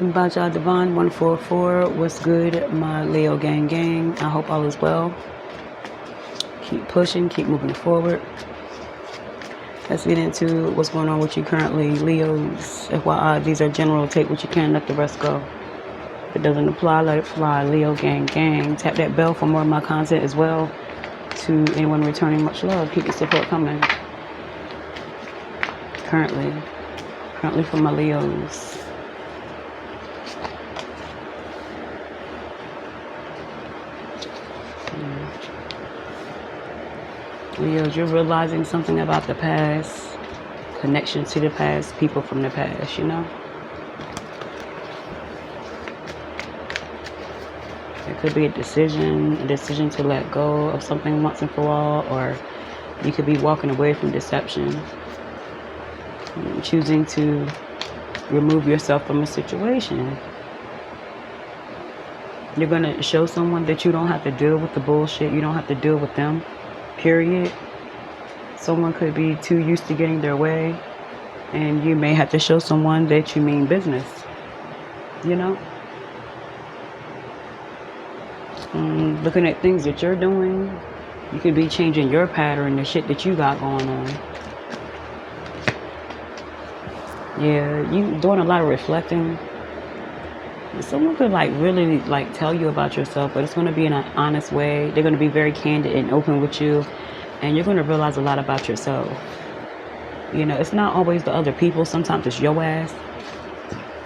Baja Devon 144. What's good, my Leo gang? I hope all is well. Keep pushing, keep moving forward. Let's get into what's going on with you currently, Leos. FYI, these are general. Take what you can, let the rest go. If it doesn't apply, let it fly. Leo gang. Tap that bell for more of my content as well. To anyone returning, much love. Keep the support coming. Currently for my Leos. Leos, you're realizing something about the past, connection to the past, people from the past, you know? It could be a decision to let go of something once and for all, or you could be walking away from deception, choosing to remove yourself from a situation. You're going to show someone that you don't have to deal with the bullshit, you don't have to deal with them. Period. Someone could be too used to getting their way, and you may have to show someone that you mean business, you know? Looking at things that you're doing, you could be changing your pattern, the shit that you got going on. Yeah, you doing a lot of reflecting. Someone could really tell you about yourself, but it's going to be in an honest way. They're going to be very candid and open with you, and you're going to realize a lot about yourself. You know, it's not always the other people. Sometimes it's your ass.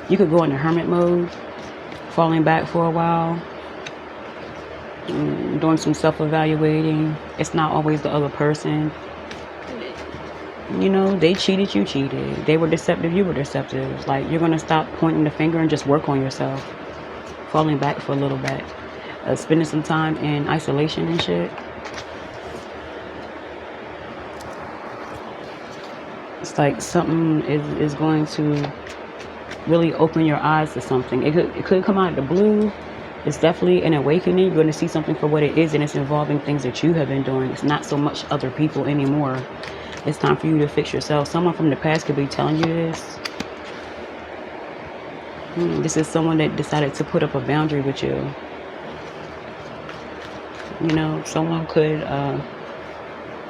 You could go into hermit mode, falling back for a while, doing some self-evaluating. It's not always the other person. You know, they cheated, you cheated. They were deceptive, you were deceptive. Like, you're going to stop pointing the finger and just work on yourself. Falling back for a little bit. Spending some time in isolation and shit. It's like something is going to really open your eyes to something. It could come out of the blue. It's definitely an awakening. You're going to see something for what it is, and it's involving things that you have been doing. It's not so much other people anymore. It's time for you to fix yourself. Someone from the past could be telling you this. This is someone that decided to put up a boundary with you. You know, someone could,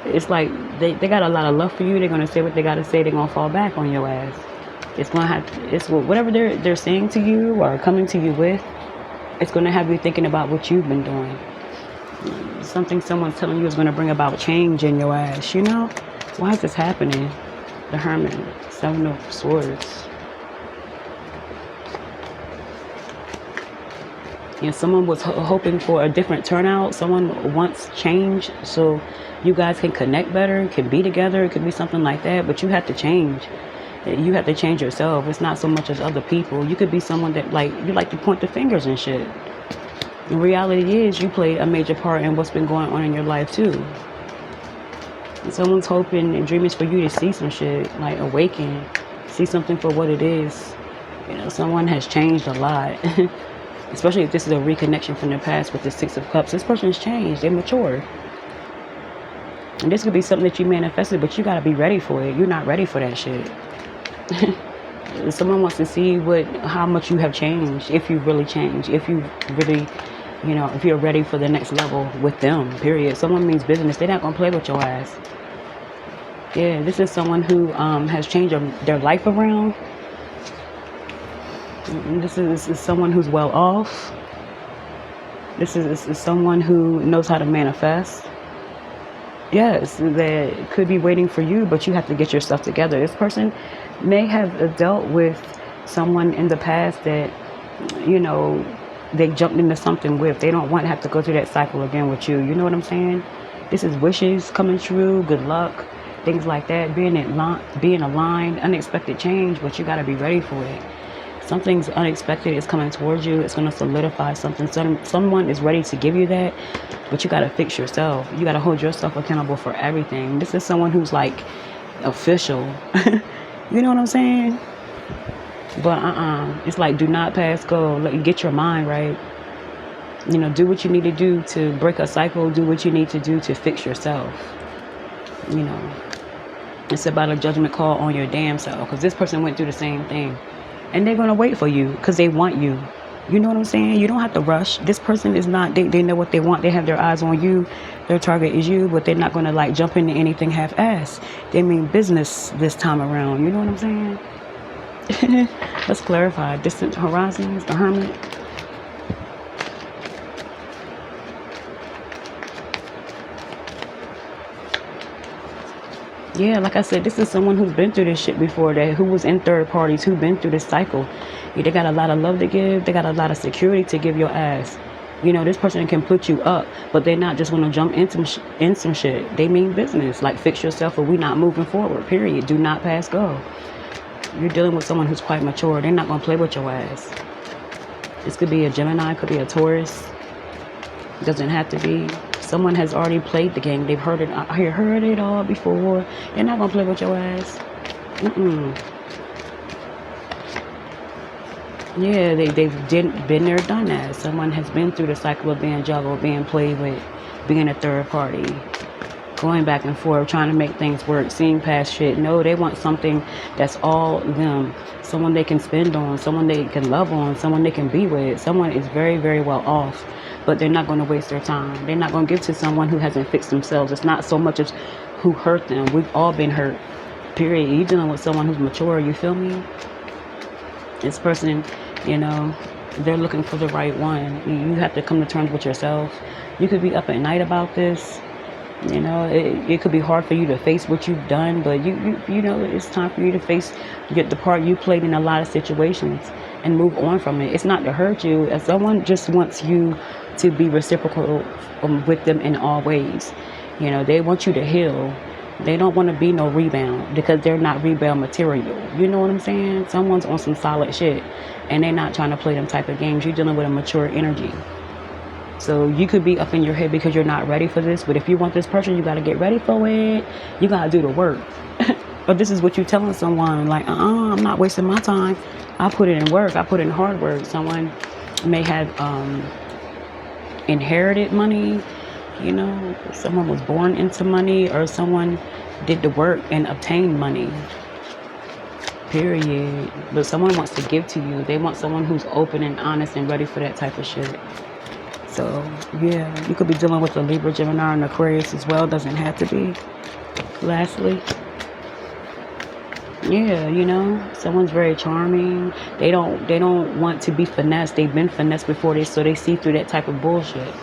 it's like they got a lot of love for you. They're going to say what they got to say. They're going to fall back on your ass. It's going to have, it's whatever they're saying to you or coming to you with, it's going to have you thinking about what you've been doing. Something someone's telling you is going to bring about change in your ass, you know? Why is this happening? The Hermit, 7 of Swords. And someone was hoping for a different turnout. Someone wants change so you guys can connect better, can be together. It could be something like that, but you have to change. You have to change yourself. It's not so much as other people. You could be someone that you like to point the fingers and shit. The reality is you played a major part in what's been going on in your life too. Someone's hoping and dreaming for you to see some shit, like awaken, see something for what it is. You know, someone has changed a lot, especially if this is a reconnection from the past with the 6 of Cups. This person's changed, they're mature. And this could be something that you manifested, but you gotta be ready for it. You're not ready for that shit. Someone wants to see how much you have changed, if you've really changed, if you really, you know, if you're ready for the next level with them, period. Someone means business. They're not gonna play with your ass. Yeah, this is someone who has changed their life around. This is someone who's well off. This is someone who knows how to manifest. Yes, they could be waiting for you, but you have to get yourself together. This person may have dealt with someone in the past that, you know, they jumped into something with. They don't want to have to go through that cycle again with you. You know what I'm saying? This is wishes coming true, good luck, things like that, being aligned, unexpected change, but you got to be ready for it. Something's unexpected is coming towards you. It's going to solidify something. Someone is ready to give you that, but you got to fix yourself. You got to hold yourself accountable for everything. This is someone who's like official. You know what I'm saying? But it's like, do not pass go. Get your mind right. You know, do what you need to do to break a cycle. Do what you need to do to fix yourself. You know, it's about a judgment call on your damn self, because this person went through the same thing. And they're going to wait for you because they want you. You know what I'm saying? You don't have to rush. This person is not, they know what they want. They have their eyes on you. Their target is you, but they're not going to like jump into anything half-ass. They mean business this time around. You know what I'm saying? Let's clarify. Distant horizons, the Hermit. Yeah, like I said, this is someone who's been through this shit before, that who was in third parties, who been through this cycle. Yeah, they got a lot of love to give. They got a lot of security to give your ass. You know, this person can put you up, but they're not just going to jump in some shit. They mean business. Like, fix yourself or we not moving forward, period. Do not pass go. You're dealing with someone who's quite mature. They're not going to play with your ass. This could be a Gemini, could be a Taurus. Doesn't have to be. Someone has already played the game. They've heard it. I heard it all before. They're not gonna play with your ass. Yeah, they've been there, done that. Someone has been through the cycle of being juggled, being played with, being a third party, going back and forth, trying to make things work, seeing past shit. No, they want something that's all them. Someone they can spend on, someone they can love on, someone they can be with. Someone is very, very well off, but they're not going to waste their time. They're not going to give to someone who hasn't fixed themselves. It's not so much as who hurt them. We've all been hurt, period. You're dealing with someone who's mature, you feel me? This person, you know, they're looking for the right one. You have to come to terms with yourself. You could be up at night about this. You know, it could be hard for you to face what you've done, but you know, it's time for you to face the part you played in a lot of situations and move on from it. It's not to hurt you. If someone just wants you to be reciprocal with them in all ways, you know, they want you to heal. They don't want to be no rebound because they're not rebound material. You know what I'm saying? Someone's on some solid shit and they're not trying to play them type of games. You're dealing with a mature energy. So you could be up in your head because you're not ready for this, but if you want this person, you got to get ready for it. You got to do the work. But this is what you're telling someone, like, I'm not wasting my time. I put it in work. I put in hard work. Someone may have inherited money, you know, someone was born into money, or someone did the work and obtained money, period. But someone wants to give to you. They want someone who's open and honest and ready for that type of shit. So, yeah, you could be dealing with a Libra, Gemini, and Aquarius as well. Doesn't have to be. Lastly, yeah, you know, someone's very charming. They don't want to be finessed. They've been finessed before, so they see through that type of bullshit.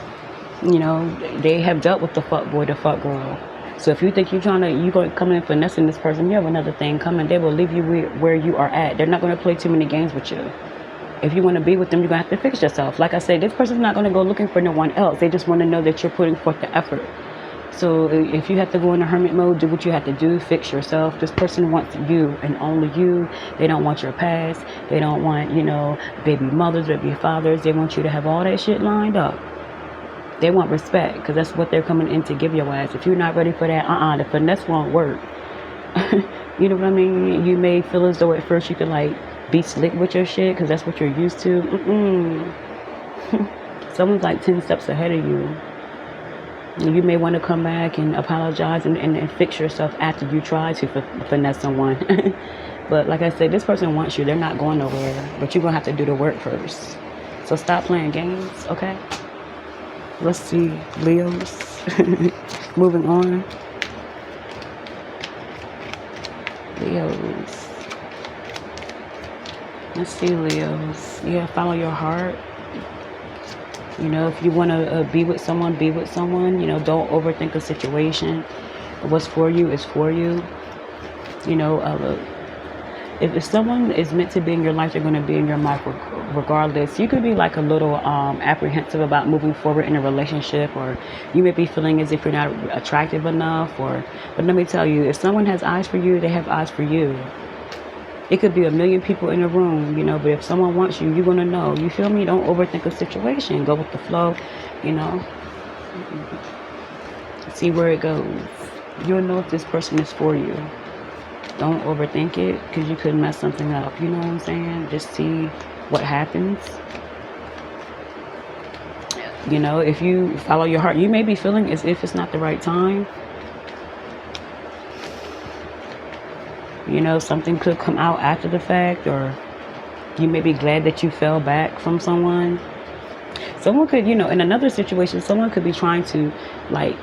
You know, they have dealt with the fuck boy, the fuck girl. So if you think you're going to come in finessing this person, you have another thing coming. They will leave you where you are at. They're not going to play too many games with you. If you want to be with them, you're going to have to fix yourself. Like I said, this person's not going to go looking for no one else. They just want to know that you're putting forth the effort. So if you have to go into hermit mode, do what you have to do. Fix yourself. This person wants you and only you. They don't want your past. They don't want, you know, baby mothers, baby fathers. They want you to have all that shit lined up. They want respect because that's what they're coming in to give your ass. If you're not ready for that, the finesse won't work. You know what I mean? You may feel as though at first you could like be slick with your shit because that's what you're used to. Someone's like 10 steps ahead of you. You may want to come back and apologize and fix yourself after you try to finesse someone. But like I said, this person wants you. They're not going nowhere. But you're going to have to do the work first. So stop playing games, okay? Let's see, Leos. Moving on. Leos. Let's see, Leos. Yeah, follow your heart. You know, if you want to be with someone, be with someone. You know, don't overthink a situation. What's for you is for you. You know, if someone is meant to be in your life, they're going to be in your life regardless. You could be like a little apprehensive about moving forward in a relationship, or you may be feeling as if you're not attractive enough. But let me tell you, if someone has eyes for you, they have eyes for you. It could be a million people in a room, you know, but if someone wants you, you're going to know. You feel me? Don't overthink a situation. Go with the flow, you know. See where it goes. You'll know if this person is for you. Don't overthink it because you could mess something up. You know what I'm saying? Just see what happens. You know, if you follow your heart, you may be feeling as if it's not the right time. You know, something could come out after the fact, or You may be glad that you fell back from someone. Someone could, in another situation, someone could be trying to, like,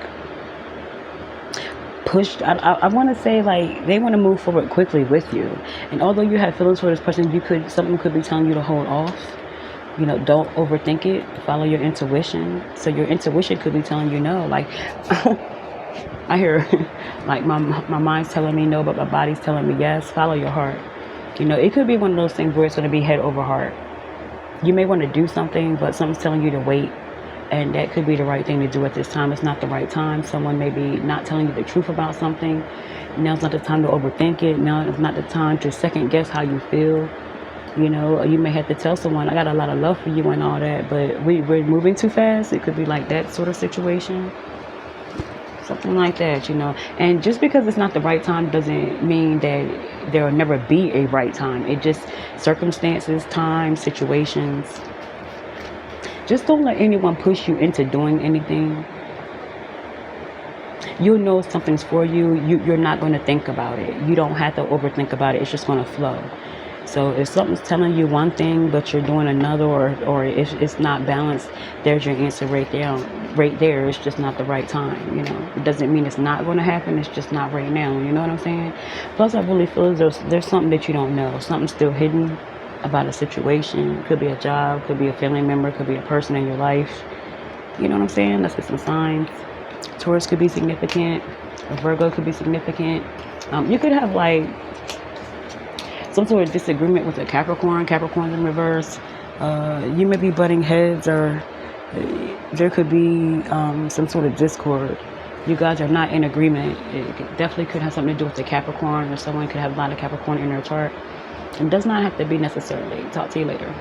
push. I want to say, like, they want to move forward quickly with you. And although you have feelings for this person, someone could be telling you to hold off. Don't overthink it. Follow your intuition. So your intuition could be telling you no. Like, I hear, like, my mind's telling me no, but my body's telling me yes. Follow your heart. It could be one of those things where it's going to be head over heart. You may want to do something, but something's telling you to wait. And that could be the right thing to do at this time. It's not the right time. Someone may be not telling you the truth about something. Now's not the time to overthink it. Now is not the time to second guess how you feel. You may have to tell someone, I got a lot of love for you and all that, but we're moving too fast. It could be like that sort of situation. Something like that. And just because it's not the right time doesn't mean that there will never be a right time. It just circumstances, time, situations. Just don't let anyone push you into doing anything. You'll know something's for you. You're not going to think about it. You don't have to overthink about it. It's just going to flow. So if something's telling you one thing, but you're doing another, or it's not balanced, there's your answer right there. Right there, it's just not the right time. It doesn't mean it's not going to happen. It's just not right now. You know what I'm saying? Plus, I really feel there's something that you don't know. Something still hidden about a situation. Could be a job, could be a family member, could be a person in your life. You know what I'm saying? Let's get some signs. Taurus could be significant. A Virgo could be significant. You could have, like, some sort of disagreement with a Capricorn. Capricorn's in reverse. You may be butting heads, or there could be some sort of discord. You guys are not in agreement. It definitely could have something to do with the Capricorn, or someone could have a lot of Capricorn in their chart. It does not have to be necessarily. Talk to you later.